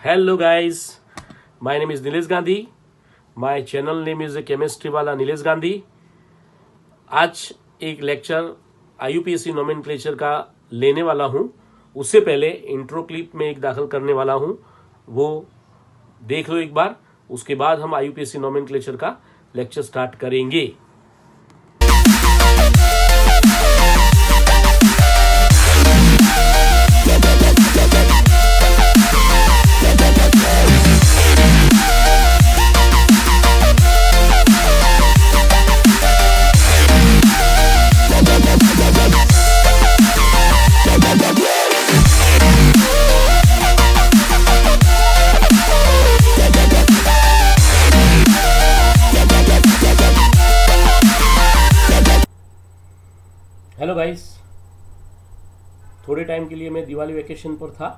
Hello guys, my name is Nilesh Gandhi. My channel name is Chemistry वाला नीलेश गांधी. आज एक lecture IUPAC nomenclature का लेने वाला हूं. उससे पहले इंट्रो क्लिप में एक दाखिल करने वाला हूं, वो देख लो एक बार. उसके बाद हम IUPAC नोमेनक्लेचर का लेक्चर स्टार्ट करेंगे. हेलो गाइस, थोड़े टाइम के लिए मैं दिवाली वैकेशन पर था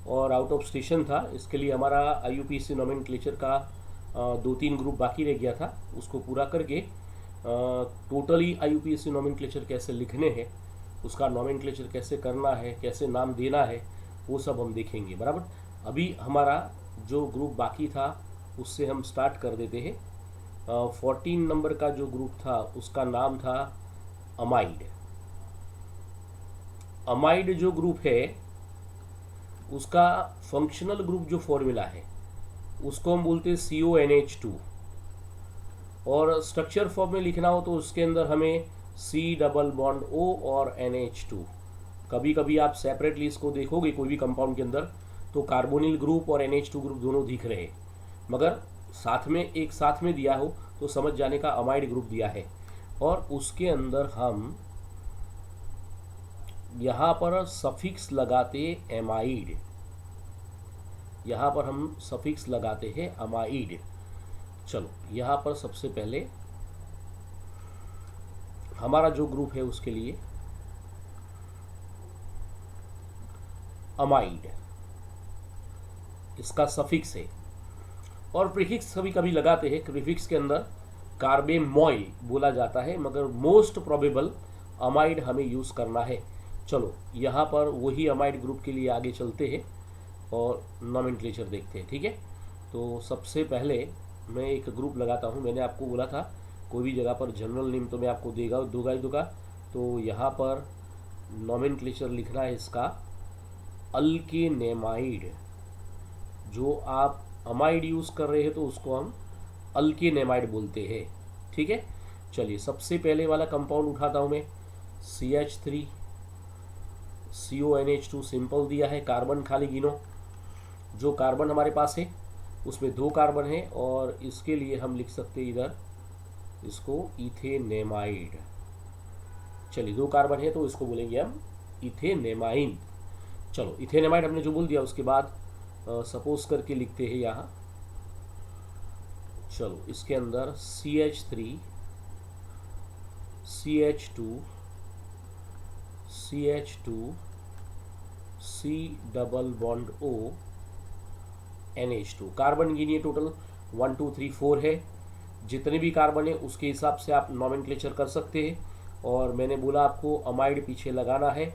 और आउट ऑफ स्टेशन था. इसके लिए हमारा IUPAC नोमेनक्लेचर का 2-3 ग्रुप बाकी रह गया था. उसको पूरा करके टोटली IUPAC नोमेनक्लेचर कैसे लिखने हैं, उसका नोमेनक्लेचर कैसे करना है, कैसे नाम देना है, वो सब हम देखेंगे. बराबर. अभी हमारा जो ग्रुप बाकी था उससे हम स्टार्ट कर देते हैं. 14 नंबर का जो ग्रुप था उसका नाम था अमाइड. अमाइड जो ग्रुप है उसका फंक्शनल ग्रुप जो फॉर्मूला है उसको हम बोलते हैं CONH2. और स्ट्रक्चर फॉर्म में लिखना हो तो उसके अंदर हमें C डबल बॉन्ड O और NH2. कभी कभी आप सेपरेटली इसको देखोगे कोई भी कंपाउंड के अंदर तो कार्बोनिल ग्रुप और NH2 ग्रुप दोनों दिख रहे हैं, मगर साथ में एक साथ में दिया हो तो समझ जाने का अमाइड ग्रुप दिया है. और उसके अंदर हम यहाँ पर सफिक्स लगाते एमाइड. यहाँ पर हम सफिक्स लगाते हैं अमाइड. चलो, यहाँ पर सबसे पहले हमारा जो ग्रुप है उसके लिए अमाइड इसका सफिक्स है. और प्रीफिक्स कभी कभी लगाते हैं. प्रीफिक्स के अंदर कार्बेमॉइल बोला जाता है, मगर मोस्ट प्रोबेबल अमाइड हमें यूज़ करना है. चलो, यहाँ पर वही अमाइड ग्रुप के लिए आगे चलते हैं और नोमेनक्लेचर देखते हैं. ठीक है. तो सबसे पहले मैं एक ग्रुप लगाता हूँ. मैंने आपको बोला था कोई भी जगह पर जनरल नेम तो मैं आपको दूंगा. तो यहाँ पर नोमेनक्लेचर लिखना है इसका अल्केनेमाइड. जो आप अमाइड यूज़ कर रहे हैं तो उसको हम अल्केनेमाइड बोलते हैं. ठीक है. चलिए, सबसे पहले वाला कंपाउंड उठाता हूं मैं. CH3 CONH2 सिंपल दिया है. कार्बन खाली गिनो. जो कार्बन हमारे पास है उसमें 2 कार्बन है और इसके लिए हम लिख सकते हैं इधर इसको इथेनेमाइड. चलिए, 2 कार्बन है तो इसको बोलेंगे हम इथेनेमाइन. चलो, इथेनेमाइड हमने जो बोल दिया उसके बाद सपोज करके लिखते हैं यहाँ. चलो, इसके अंदर CH3 CH2 C double bond O NH2. Carbon गिनिए. टोटल 1 2 3 4 है. जितने भी कार्बन है उसके हिसाब से आप नोमेनक्लेचर कर सकते हैं. और मैंने बोला आपको अमाइड पीछे लगाना है,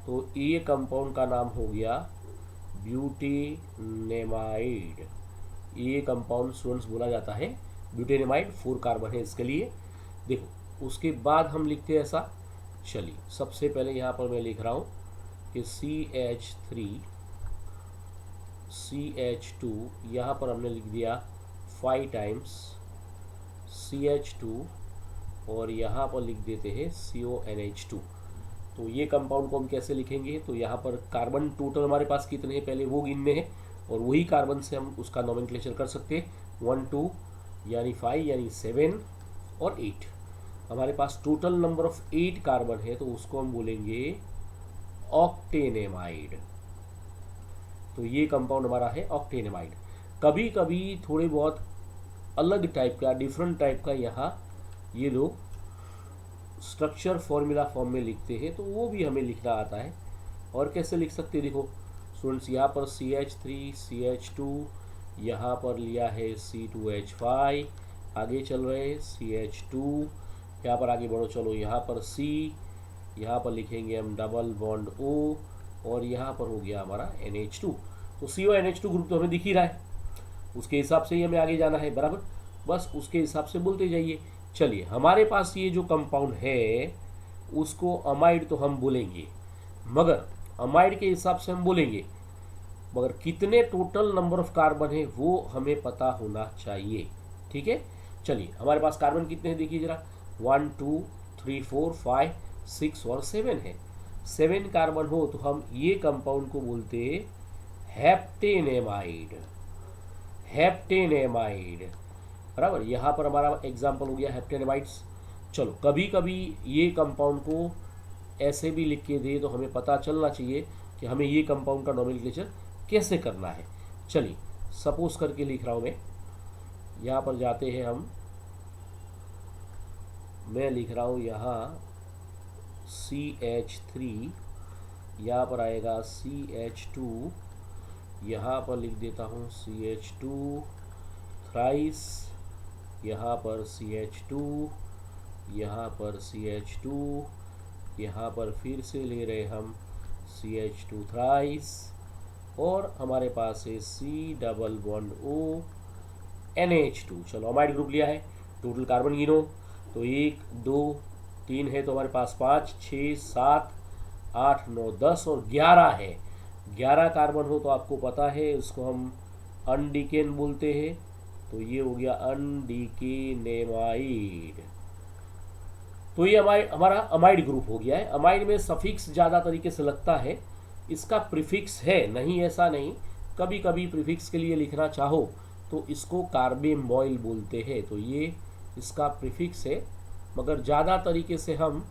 तो ये कंपाउंड का नाम हो गया ब्यूटेनेमाइड. ये कंपाउंड स्टूडेंट्स बोला जाता है ब्यूटेनेमाइड. 4 कार्बन है इसके लिए. देखो, उसके बाद हम लिखते हैं ऐसा. चलिए, सबसे पहले यहाँ पर मैं लिख रहा हूँ कि CH3 CH2. यहाँ पर हमने लिख दिया 5 टाइम्स CH2 और यहाँ पर लिख देते हैं CONH2. तो ये कंपाउंड को हम कैसे लिखेंगे, तो यहाँ पर कार्बन टोटल हमारे पास कितने हैं पहले वो गिनने हैं और वही कार्बन से हम उसका नोमेनक्लेचर कर सकते हैं. 1 2 यानी 5 यानी 7 और 8. हमारे पास टोटल नंबर ऑफ 8 कार्बन है तो उसको हम बोलेंगे ऑक्टेनेमाइड. तो ये कंपाउंड हमारा है ऑक्टेनेमाइड. कभी कभी थोड़े बहुत अलग टाइप का, डिफरेंट टाइप का यहाँ ये लोग स्ट्रक्चर फॉर्मूला फॉर्म में लिखते हैं, तो वो भी हमें लिखना आता है. और कैसे लिख सकते हैं, देखो स्टूडेंट्स, यहाँ पर CH3 CH2, यहाँ पर लिया है C2H5, आगे चल रहे CH2, यहाँ पर आगे बढ़ो, चलो यहाँ पर C, यहाँ पर लिखेंगे हम डबल बॉन्ड O और यहाँ पर हो गया हमारा NH2. तो CONH2 ग्रुप तो हमें दिख ही रहा है, उसके हिसाब से ही हमें आगे जाना है, बराबर। बस उसके हिसाब से बोलते जाइए। चलिए, हमारे पास ये जो कंपाउंड है उसको अमाइड तो हम बोलेंगे, मगर अमाइड के हिसाब से हम बोलेंगे, मगर कितने टोटल नंबर ऑफ कार्बन है वो हमें पता होना चाहिए। ठीक है, चलिए हमारे पास कार्बन कितने हैं देखिए जरा, 1 2 3 4 5 6 और 7 है। 7 कार्बन हो तो हम ये कंपाउंड को बोलते हैं हेप्टेनेमाइड। हेप्टेनेमाइड, बराबर। यहाँ पर हमारा एग्जाम्पल हो गया हेप्टेनेमाइड्स। चलो, कभी कभी ये कंपाउंड को ऐसे भी लिख के दे तो हमें पता चलना चाहिए कि हमें ये कंपाउंड का नोमेनक्लेचर कैसे करना है। चलिए, सपोज करके लिख रहा हूँ मैं, यहाँ पर जाते हैं हम, मैं लिख रहा हूँ यहाँ CH3, यहाँ पर आएगा CH2, यहाँ पर लिख देता हूँ CH2 थ्राइस, यहाँ पर CH2, यहाँ पर CH2, यहाँ पर फिर से ले रहे हम CH2 थ्राइस, और हमारे पास है C double bond O NH2। चलो, अमाइड ग्रुप लिया है, टोटल कार्बन गिनो तो 1 2 3 है, तो हमारे पास 5 6 7 8 9 10 और 11 है। 11 कार्बन हो तो आपको पता है उसको हम अनडिकेन बोलते हैं, तो ये हो गया अनडिकेनेमाइड। तो ये हमारा अमाइड ग्रुप हो गया है। अमाइड में सफिक्स ज़्यादा तरीके से लगता है, इसका प्रीफिक्स है नहीं, ऐसा नहीं, कभी कभी प्रीफिक्स के लिए लिखना चाहो तो इसको कार्बेमॉइल बोलते हैं, तो ये इसका प्रीफिक्स है, मगर ज़्यादा तरीके से हम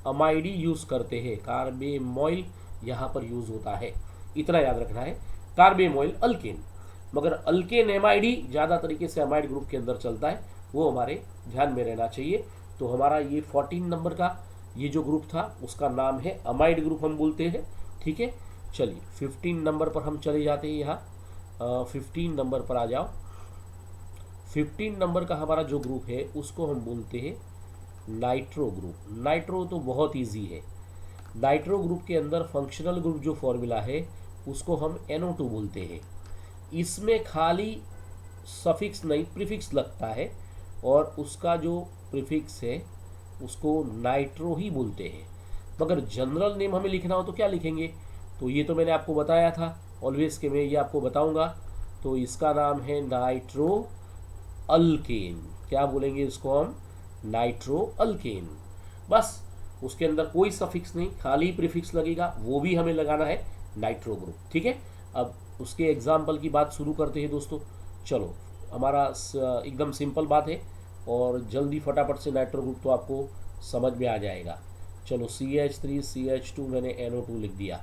अमाइडी यूज़ करते हैं, कार्बेमॉइल यहाँ पर यूज़ होता है, इतना याद रखना है। कार्बेमॉइल अल्केन, मगर अल्केनेमाइडी ज़्यादा तरीके से अमाइड ग्रुप के अंदर चलता है, वो हमारे ध्यान में रहना चाहिए। तो हमारा ये 14 नंबर का ये जो ग्रुप था उसका नाम है अमाइड ग्रुप हम बोलते हैं। ठीक है, चलिए 15 नंबर पर हम चले जाते हैं। यहाँ 15 नंबर पर आ जाओ। 15 नंबर का हमारा जो ग्रुप है उसको हम बोलते हैं नाइट्रो ग्रुप। नाइट्रो तो बहुत इजी है। नाइट्रो ग्रुप के अंदर फंक्शनल ग्रुप जो फॉर्मूला है उसको हम NO2 बोलते हैं। इसमें खाली सफिक्स नहीं प्रीफिक्स लगता है, और उसका जो प्रीफिक्स है उसको नाइट्रो ही बोलते हैं, मगर जनरल नेम हमें लिखना हो तो क्या लिखेंगे, तो ये तो मैंने आपको बताया था ऑलवेज के, मैं ये आपको बताऊंगा। तो इसका नाम है नाइट्रो अल्केन। क्या बोलेंगे इसको हम, नाइट्रो अल्केन। बस उसके अंदर कोई सफिक्स नहीं, खाली प्रीफिक्स लगेगा, वो भी हमें लगाना है नाइट्रो ग्रुप। ठीक है, अब उसके एग्जाम्पल की बात शुरू करते हैं दोस्तों। चलो, हमारा एकदम सिंपल बात है और जल्दी फटाफट से नाइट्रो ग्रुप तो आपको समझ में आ जाएगा। चलो, CH3 CH2 मैंने NO2 लिख दिया,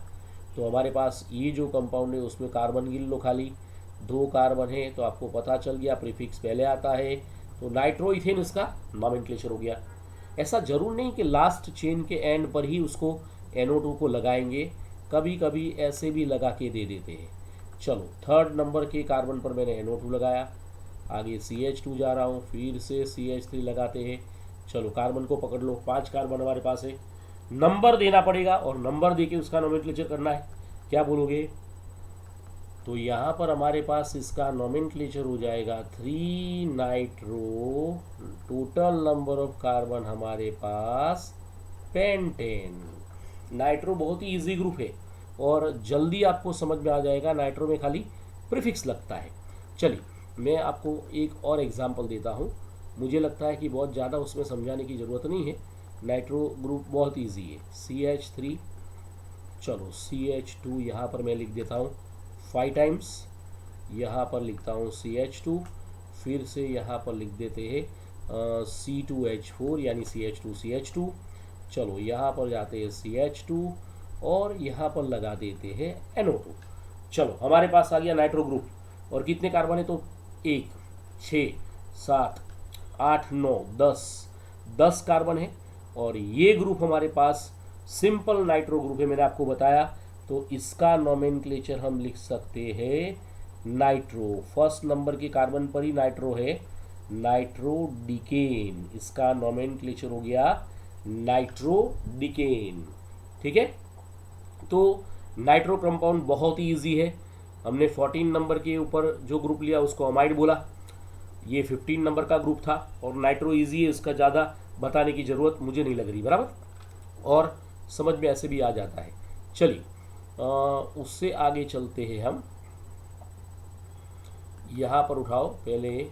तो हमारे पास ये जो कंपाउंड है उसमें कार्बन गिन लो, खाली 2 कार्बन है, तो आपको पता चल गया प्रीफिक्स पहले आता है, तो नाइट्रो इथेन इसका नॉमेनक्लेचर हो गया। ऐसा जरूर नहीं कि लास्ट चेन के एंड पर ही उसको NO2 को लगाएंगे, कभी कभी ऐसे भी लगा के दे देते हैं। चलो, 3rd नंबर के कार्बन पर मैंने NO2 लगाया, आगे CH2 जा रहा हूँ, फिर से CH3 लगाते हैं। चलो, कार्बन को पकड़ लो, 5 कार्बन हमारे पास है, नंबर देना पड़ेगा और नंबर देके उसका नोमेनक्लेचर करना है। क्या बोलोगे, तो यहाँ पर हमारे पास इसका नोमेनक्लेचर हो जाएगा 3 nitro, total number of carbon हमारे पास पेंटेन। नाइट्रो बहुत ही इजी ग्रुप है और जल्दी आपको समझ में आ जाएगा, नाइट्रो में खाली प्रीफिक्स लगता है। चलिए, मैं आपको एक और एग्जांपल देता हूँ, मुझे लगता है कि बहुत ज़्यादा उसमें समझाने की ज़रूरत नहीं है, नाइट्रो ग्रुप बहुत इजी है। CH3, चलो CH2 यहाँ पर मैं लिख देता हूँ 5 टाइम्स, यहाँ पर लिखता हूँ CH2, फिर से यहाँ पर लिख देते हैं C2H4 यानी CH2। चलो, यहाँ पर जाते हैं CH2 और यहाँ पर लगा देते हैं NO2। चलो, हमारे पास आ गया नाइट्रो ग्रुप, और कितने कार्बन है, तो 1 6 7 8 9 10 कार्बन है, और ये ग्रुप हमारे पास सिंपल नाइट्रो ग्रुप है, मैंने आपको बताया। तो इसका नोमेनक्लेचर हम लिख सकते हैं नाइट्रो, फर्स्ट नंबर के कार्बन पर ही नाइट्रो है, नाइट्रोडिकेन, इसका नोमेनक्लेचर हो गया नाइट्रोडिकेन। ठीक है, तो नाइट्रो कंपाउंड बहुत ही ईजी है, हमने 14 नंबर के ऊपर जो ग्रुप लिया उसको अमाइड बोला, ये 15 नंबर का ग्रुप था, और नाइट्रो इजी है, इसका ज़्यादा बताने की ज़रूरत मुझे नहीं लग रही, बराबर, और समझ में ऐसे भी आ जाता है। चलिए उससे आगे चलते हैं हम, यहाँ पर उठाओ पहले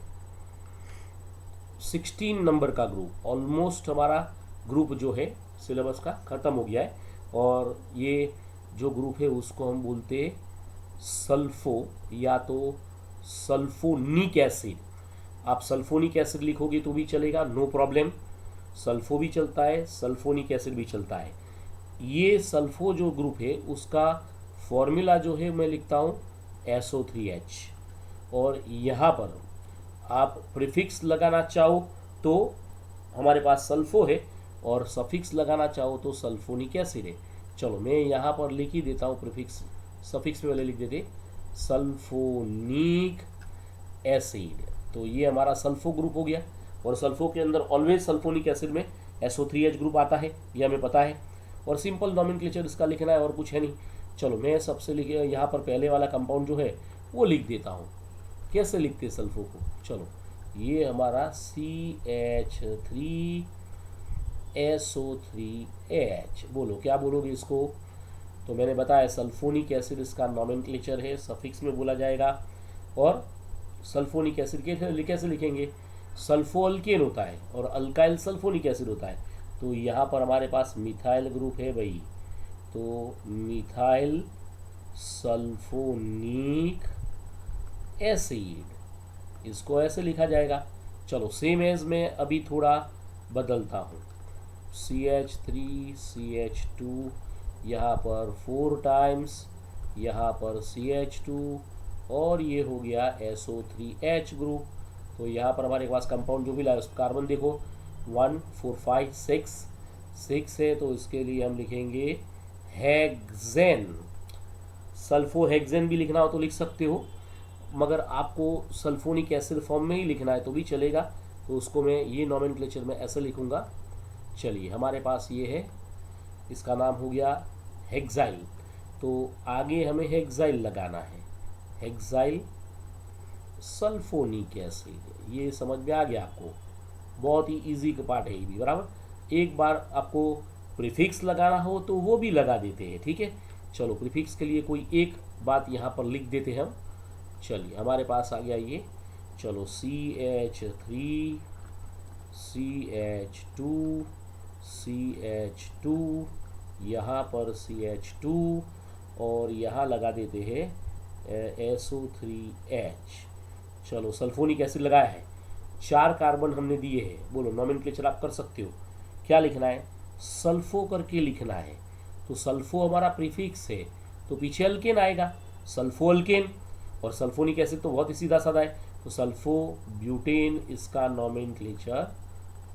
16 नंबर का ग्रुप। ऑलमोस्ट हमारा ग्रुप जो है सिलेबस का ख़त्म हो गया है, और ये जो ग्रुप है उसको हम बोलते हैं सल्फो या तो सल्फोनिक एसिड। आप सल्फोनिक एसिड लिखोगे तो भी चलेगा, नो प्रॉब्लम, सल्फो भी चलता है, सल्फोनिक एसिड भी चलता है। ये सल्फो जो ग्रुप है उसका फॉर्मूला जो है मैं लिखता हूँ SO3H, और यहाँ पर आप प्रीफिक्स लगाना चाहो तो हमारे पास सल्फो है, और सफिक्स लगाना चाहो तो सल्फोनिक एसिड है। चलो मैं यहाँ पर लिख ही देता हूँ प्रीफिक्स, सफिक्स में वाले लिख देते सल्फोनिक एसिड। तो ये हमारा सल्फो ग्रुप हो गया, और सल्फो के अंदर ऑलवेज सल्फोनिक एसिड में SO3H ग्रुप आता है, ये हमें पता है, और सिंपल नॉमेनक्लेचर इसका लिखना है और कुछ है नहीं। चलो मैं सबसे लिखे यहाँ पर पहले वाला कंपाउंड जो है वो लिख देता हूँ। कैसे लिखते हैं सल्फो को? चलो ये हमारा CH3SO3H, बोलो क्या बोलोगे इसको? तो मैंने बताया सल्फोनिक एसिड इसका नॉमेनक्लेचर है, सफिक्स में बोला जाएगा, और सल्फोनिक एसिड के कैसे लिखेंगे? सल्फो अल्केन होता है और अल्काइल सल्फोनिक एसिड होता है, तो यहाँ पर हमारे पास मिथाइल ग्रुप है भाई, तो मिथाइल सल्फोनिक एसिड, इसको ऐसे लिखा जाएगा। चलो सेम एज में अभी थोड़ा बदलता हूँ, CH3CH2, यहाँ पर 4 टाइम्स, यहाँ पर CH2, और ये हो गया SO3H ग्रुप। तो यहाँ पर हमारे पास कंपाउंड जो भी लाया उसका कार्बन देखो 1 4 5 6 है, तो इसके लिए हम लिखेंगे हेक्सेन। सल्फो हेक्सेन भी लिखना हो तो लिख सकते हो, मगर आपको सल्फोनिक एसिड फॉर्म में ही लिखना है तो भी चलेगा, तो उसको मैं ये नॉमेनक्लेचर में ऐसे लिखूंगा। चलिए हमारे पास ये है, इसका नाम हो गया हेक्साइल, तो आगे हमें हेक्साइल लगाना है, हेक्साइल सल्फोनिक एसिड। ये समझ में आ गया आपको? बहुत ही इजी का पार्ट है ये भी, बराबर। एक बार आपको प्रीफिक्स लगाना हो तो वो भी लगा देते हैं, ठीक है। चलो प्रीफिक्स के लिए कोई एक बात यहाँ पर लिख देते हैं हम। चलिए हमारे पास आ गया ये, चलो CH3 CH2 CH2, यहाँ पर CH2, और यहाँ लगा देते हैं SO3H। चलो सल्फोनिक एसिड लगाया है, 4 कार्बन हमने दिए हैं, बोलो नॉमेनक्लेचर आप कर सकते हो, क्या लिखना है? सल्फो करके लिखना है। तो सल्फो हमारा प्रीफिक्स है, तो पीछे अल्केन आएगा, सल्फो अल्केन, और सल्फोनिक एसिड तो बहुत ही सीधा साधा है, तो सल्फो ब्यूटेन इसका नॉमेनक्लेचर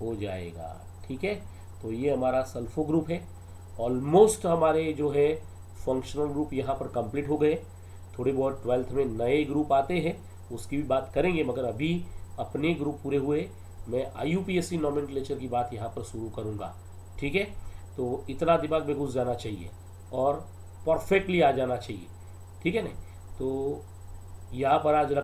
हो जाएगा, ठीक है। तो ये हमारा सल्फो ग्रुप है। ऑलमोस्ट हमारे जो है फंक्शनल ग्रुप यहाँ पर कंप्लीट हो गए। थोड़े बहुत 12th में नए ग्रुप आते हैं, उसकी भी बात करेंगे, मगर अभी अपने ग्रुप पूरे हुए, मैं IUPAC नॉमेनक्लेचर की बात यहाँ पर शुरू करूँगा, ठीक है। तो इतना दिमाग में घुस जाना चाहिए और परफेक्टली आ जाना चाहिए, ठीक है ना। तो यहाँ पर आज